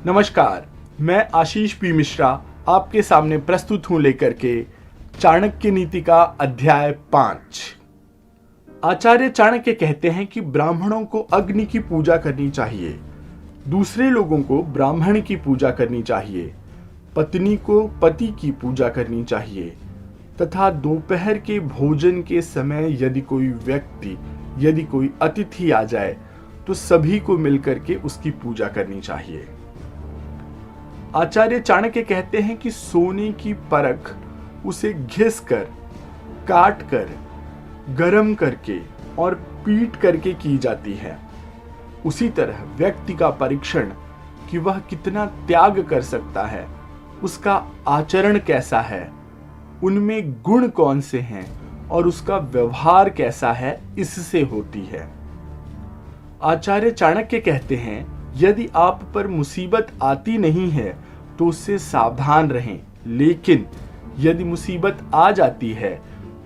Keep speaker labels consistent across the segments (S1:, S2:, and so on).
S1: नमस्कार, मैं आशीष पी मिश्रा आपके सामने प्रस्तुत हूं लेकर के चाणक्य नीति का अध्याय 5। आचार्य चाणक्य कहते हैं कि ब्राह्मणों को अग्नि की पूजा करनी चाहिए, दूसरे लोगों को ब्राह्मण की पूजा करनी चाहिए, पत्नी को पति की पूजा करनी चाहिए तथा दोपहर के भोजन के समय यदि कोई अतिथि आ जाए तो सभी को मिलकर के उसकी पूजा करनी चाहिए। आचार्य चाणक्य कहते हैं कि सोने की परख उसे घिस कर, काट कर, गरम करके और पीट करके की जाती है। उसी तरह व्यक्ति का परीक्षण कि वह कितना त्याग कर सकता है, उसका आचरण कैसा है, उनमें गुण कौन से हैं और उसका व्यवहार कैसा है, इससे होती है। आचार्य चाणक्य कहते हैं, यदि आप पर मुसीबत आती नहीं है तो उससे सावधान रहें, लेकिन यदि मुसीबत आ जाती है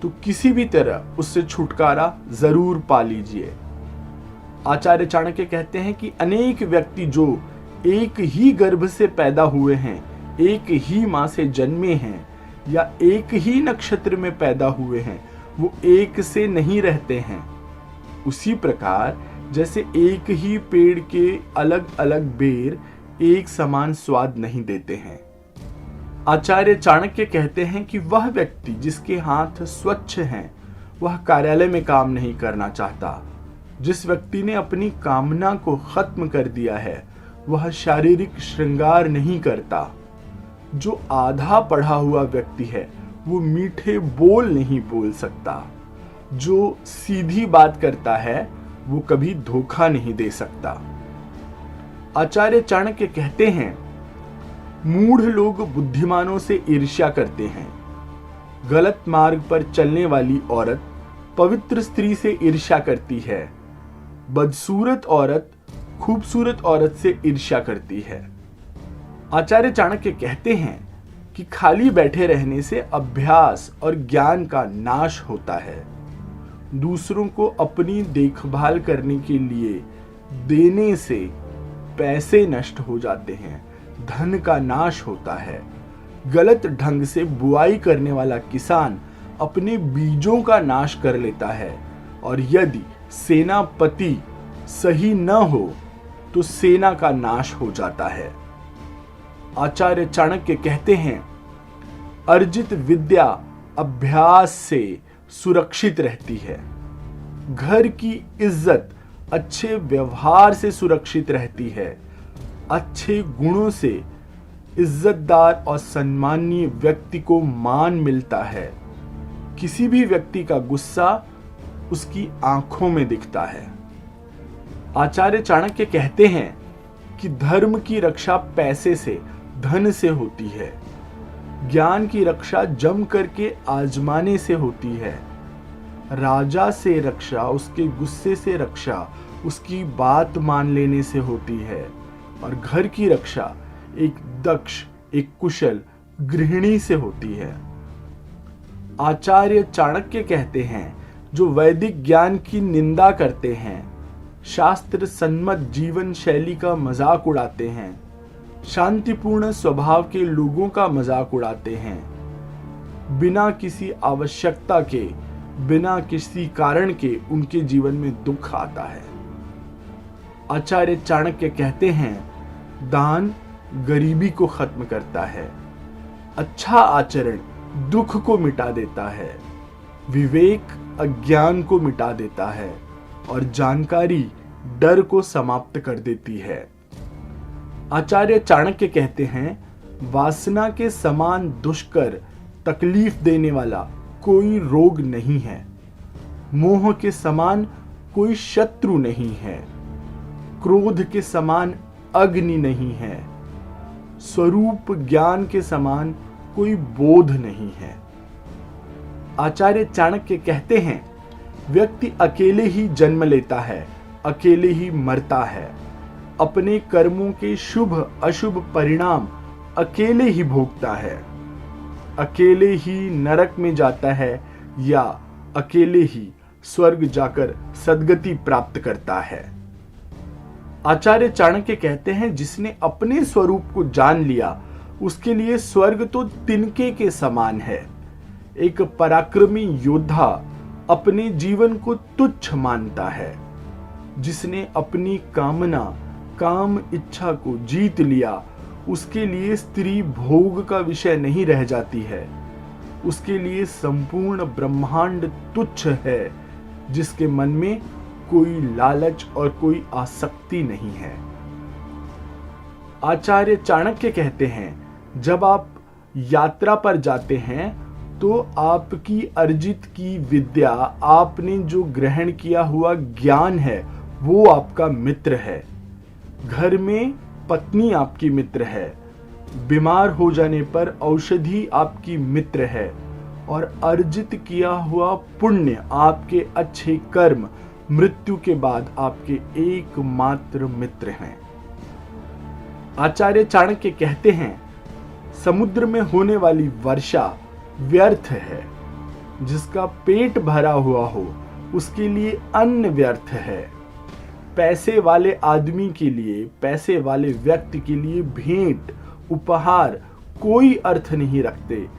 S1: तो किसी भी तरह उससे छुटकारा जरूर पा लीजिए। आचार्य चाणक्य कहते हैं कि अनेक व्यक्ति जो एक ही गर्भ से पैदा हुए हैं, एक ही मां से जन्मे हैं या एक ही नक्षत्र में पैदा हुए हैं, वो एक से नहीं रहते हैं। उसी प्रकार जैसे एक ही पेड़ के अलग अलग बेर एक समान स्वाद नहीं देते हैं। आचार्य चाणक्य कहते हैं कि वह व्यक्ति जिसके हाथ स्वच्छ हैं, वह कार्यालय में काम नहीं करना चाहता। जिस व्यक्ति ने अपनी कामना को खत्म कर दिया है, वह शारीरिक श्रृंगार नहीं करता। जो आधा पढ़ा हुआ व्यक्ति है, वो मीठे बोल नहीं बोल सकता। जो सीधी बात करता है, वो कभी धोखा नहीं दे सकता। आचार्य चाणक्य कहते हैं, मूढ़ लोग बुद्धिमानों से ईर्ष्या करते हैं। गलत मार्ग पर चलने वाली औरत पवित्र स्त्री से ईर्ष्या करती है। बदसूरत औरत खूबसूरत औरत से ईर्ष्या करती है। आचार्य चाणक्य कहते हैं कि खाली बैठे रहने से अभ्यास और ज्ञान का नाश होता है। दूसरों को अपनी देखभाल करने के लिए देने से पैसे नष्ट हो जाते हैं, धन का नाश होता है। गलत ढंग से बुआई करने वाला किसान अपने बीजों का नाश कर लेता है, और यदि सेनापति सही न हो तो सेना का नाश हो जाता है। आचार्य चाणक्य कहते हैं, अर्जित विद्या अभ्यास से सुरक्षित रहती है। घर की इज्जत अच्छे व्यवहार से सुरक्षित रहती है। अच्छे गुणों से इज्जतदार और सम्माननीय व्यक्ति को मान मिलता है। किसी भी व्यक्ति का गुस्सा उसकी आंखों में दिखता है। आचार्य चाणक्य कहते हैं कि धर्म की रक्षा पैसे से, धन से होती है। ज्ञान की रक्षा जम करके आजमाने से होती है। राजा से रक्षा उसके गुस्से से रक्षा उसकी बात मान लेने से होती है, और घर की रक्षा एक दक्ष, एक कुशल गृहिणी से होती है। आचार्य चाणक्य कहते हैं, जो वैदिक ज्ञान की निंदा करते हैं, शास्त्र सम्मत जीवन शैली का मजाक उड़ाते हैं, शांतिपूर्ण स्वभाव के लोगों का मजाक उड़ाते हैं, बिना किसी आवश्यकता के, बिना किसी कारण के उनके जीवन में दुख आता है। आचार्य चाणक्य कहते हैं, दान गरीबी को खत्म करता है, अच्छा आचरण दुख को मिटा देता है, विवेक अज्ञान को मिटा देता है, और जानकारी डर को समाप्त कर देती है। आचार्य चाणक्य कहते हैं, वासना के समान दुष्कर तकलीफ देने वाला कोई रोग नहीं है। मोह के समान कोई शत्रु नहीं है। क्रोध के समान अग्नि नहीं है। स्वरूप ज्ञान के समान कोई बोध नहीं है। आचार्य चाणक्य कहते हैं, व्यक्ति अकेले ही जन्म लेता है, अकेले ही मरता है। अपने कर्मों के शुभ अशुभ परिणाम अकेले ही भोगता है। अकेले ही नरक में जाता है या अकेले ही स्वर्ग जाकर सद्गति प्राप्त करता है। आचार्य चाणक्य कहते हैं, जिसने अपने स्वरूप को जान लिया उसके लिए स्वर्ग तो तिनके के समान है। एक पराक्रमी योद्धा अपने जीवन को तुच्छ मानता है। जिसने अपनी काम इच्छा को जीत लिया उसके लिए स्त्री भोग का विषय नहीं रह जाती है। उसके लिए संपूर्ण ब्रह्मांड तुच्छ है। जिसके मन में कोई लालच और कोई आसक्ति नहीं है। आचार्य चाणक्य कहते हैं, जब आप यात्रा पर जाते हैं तो आपकी अर्जित की विद्या, आपने जो ग्रहण किया हुआ ज्ञान है, वो आपका मित्र है। घर में पत्नी आपकी मित्र है। बीमार हो जाने पर औषधि आपकी मित्र है। और अर्जित किया हुआ पुण्य, आपके अच्छे कर्म मृत्यु के बाद आपके एकमात्र मित्र हैं। आचार्य चाणक्य कहते हैं, समुद्र में होने वाली वर्षा व्यर्थ है। जिसका पेट भरा हुआ हो उसके लिए अन्न व्यर्थ है। पैसे वाले आदमी के लिए, पैसे वाले व्यक्ति के लिए भेंट, उपहार कोई अर्थ नहीं रखते।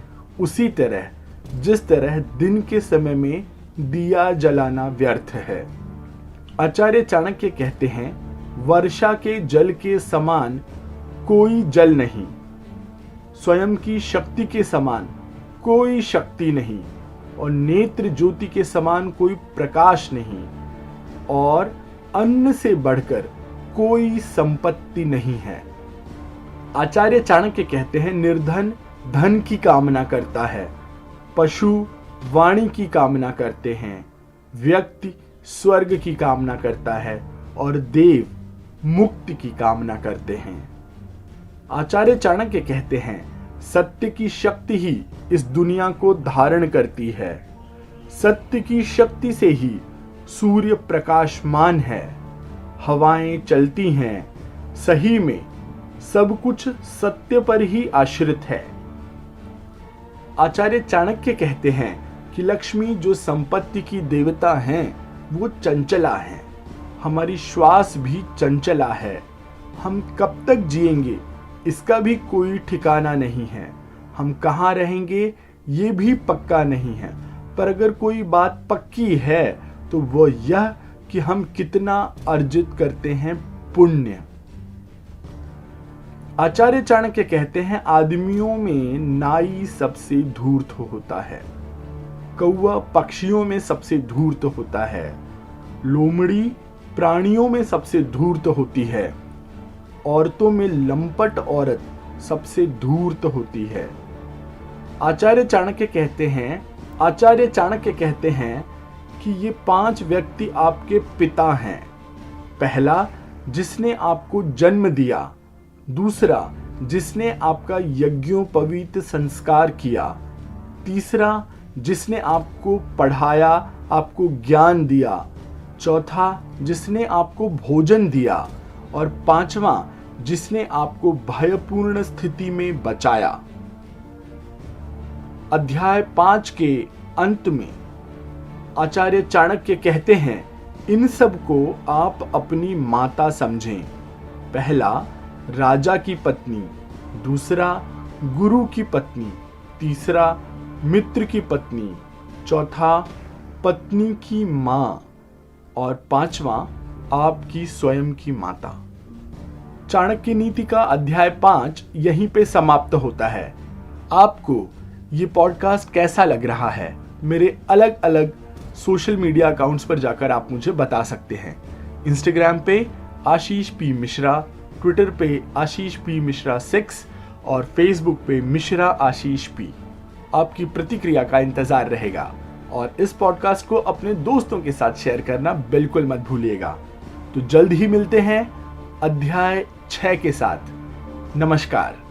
S1: उसी तरह जिस तरह दिन के समय में दिया जलाना व्यर्थ है। आचार्य चाणक्य कहते हैं, वर्षा के जल के समान कोई जल नहीं, स्वयं की शक्ति के समान कोई शक्ति नहीं, और नेत्र ज्योति के समान कोई प्रकाश नहीं, और अन्न से बढ़कर कोई संपत्ति नहीं है। आचार्य चाणक्य कहते हैं, निर्धन धन की कामना करता है, पशु वाणी की कामना करते हैं, व्यक्ति स्वर्ग की कामना करता है, और देव मुक्ति की कामना करते हैं। आचार्य चाणक्य कहते हैं, सत्य की शक्ति ही इस दुनिया को धारण करती है। सत्य की शक्ति से ही सूर्य प्रकाशमान है, हवाएं चलती हैं। सही में सब कुछ सत्य पर ही आश्रित है। आचार्य चाणक्य कहते हैं कि लक्ष्मी जो संपत्ति की देवता हैं वो चंचला है। हमारी श्वास भी चंचला है। हम कब तक जिएंगे इसका भी कोई ठिकाना नहीं है। हम कहाँ रहेंगे ये भी पक्का नहीं है। पर अगर कोई बात पक्की है तो वो यह कि हम कितना अर्जित करते हैं पुण्य। आचार्य चाणक्य कहते हैं, आदमियों में नाई सबसे धूर्त होता है, कौवा पक्षियों में सबसे धूर्त होता है, लोमड़ी प्राणियों में सबसे धूर्त होती है, औरतों में लंपट औरत सबसे धूर्त होती है। आचार्य चाणक्य कहते हैं कि ये 5 व्यक्ति आपके पिता हैं। पहला, जिसने आपको जन्म दिया। दूसरा, जिसने आपका यज्ञोपवीत संस्कार किया। तीसरा, जिसने आपको पढ़ाया, आपको ज्ञान दिया। चौथा, जिसने आपको भोजन दिया। और 5वां, जिसने आपको भयपूर्ण स्थिति में बचाया। अध्याय 5 के अंत में आचार्य चाणक्य कहते हैं, इन सब को आप अपनी माता समझें। पहला, राजा की पत्नी। दूसरा, गुरु की पत्नी। तीसरा, मित्र की पत्नी। चौथा, पत्नी की मां। और 5वां, आपकी स्वयं की माता। चाणक्य नीति का अध्याय 5 यहीं पे समाप्त होता है। आपको ये पॉडकास्ट कैसा लग रहा है, मेरे अलग अलग सोशल मीडिया अकाउंट्स पर जाकर आप मुझे बता सकते हैं। इंस्टाग्राम पे आशीष पी मिश्रा, ट्विटर पे आशीष पी मिश्रा 6 और फेसबुक पे मिश्रा आशीष पी। आपकी प्रतिक्रिया का इंतजार रहेगा और इस पॉडकास्ट को अपने दोस्तों के साथ शेयर करना बिल्कुल मत भूलिएगा। तो जल्द ही मिलते हैं अध्याय 6 के साथ। नमस्कार।